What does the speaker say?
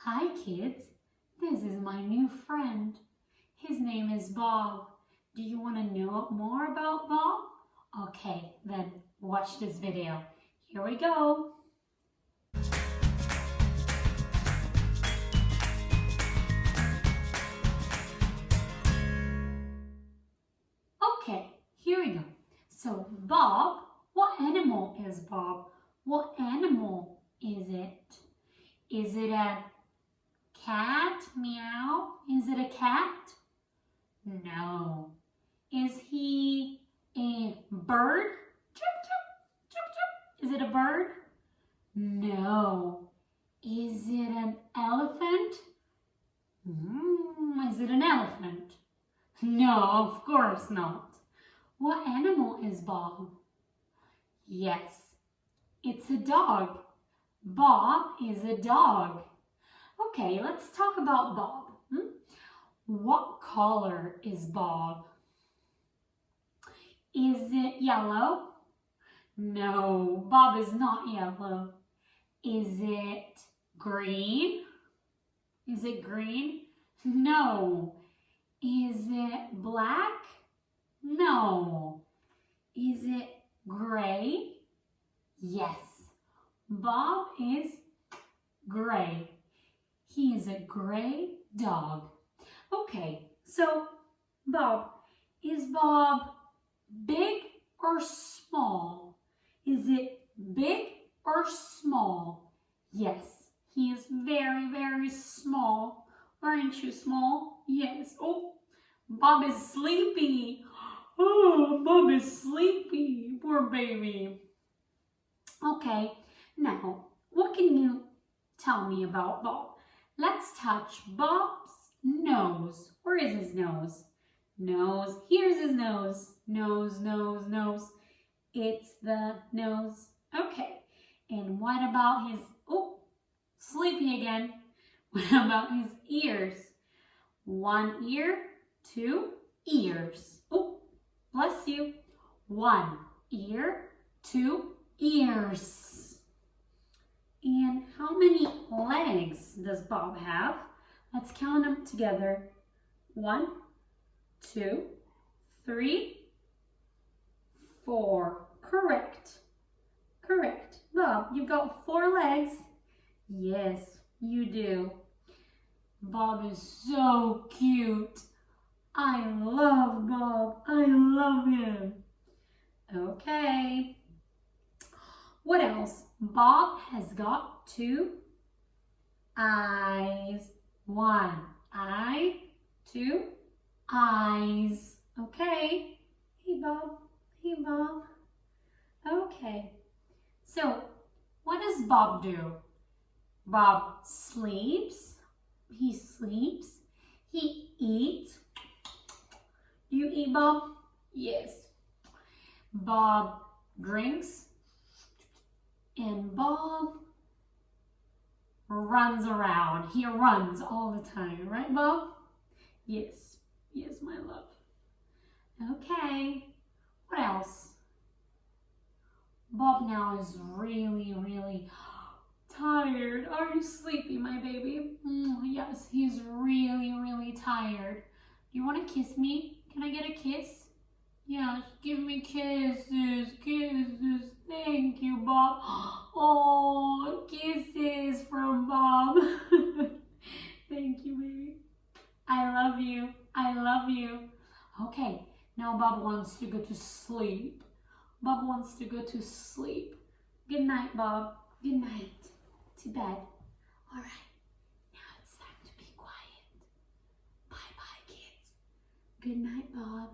Hi kids, this is my new friend. His name is Bob. Do you want to know more about Bob? Okay, then watch this video. Here we go. Okay, here we go. So Bob, what animal is Bob? What animal is it? Is it a cat? Meow. Is it a cat? No. Is he a bird? Chirp, chirp, chirp, chirp. Is it a bird? No. Is it an elephant? Is it an elephant? No, of course not. What animal is Bob? Yes, it's a dog. Bob is a dog. Okay, let's talk about Bob. What color is Bob? Is it yellow? No, Bob is not yellow. Is it green? Is it green? No. Is it black? No. Is it gray? Yes. Bob is gray. He is a gray dog. Okay, so Bob, is Bob big or small? Is it big or small? Yes, he is very, very small. Aren't you small? Yes. Oh, Bob is sleepy. Oh, Bob is sleepy. Poor baby. Okay, now, what can you tell me about Bob? Let's touch Bob's nose. Where is his nose? Nose. Here's his nose. Nose, nose, nose. It's the nose. Okay. And what about his, oh, sleepy again. What about his ears? One ear, two ears. Oh, bless you. One ear, two ears. And how many legs does Bob have? Let's count them together. 1, 2, 3, 4. Correct. Correct. Bob, you've got 4 legs. Yes, you do. Bob is so cute. I love Bob. I love him. Okay. What else? Bob has got 2 eyes. 1 eye, 2 eyes. Okay. Hey, Bob. Hey, Bob. Okay. So, what does Bob do? Bob sleeps. He sleeps. He eats. Do you eat, Bob? Yes. Bob drinks. And Bob runs around. He runs all the time. Right, Bob? Yes. Yes, my love. Okay. What else? Bob now is really, really tired. Are you sleepy, my baby? Yes, he's really, really tired. Do you want to kiss me? Can I get a kiss? Yes, give me kisses, kisses. Thank you, Bob. Oh, kisses from Bob. Thank you, baby. I love you. I love you. Okay, now Bob wants to go to sleep. Bob wants to go to sleep. Good night, Bob. Good night. To bed. All right, now it's time to be quiet. Bye-bye, kids. Good night, Bob.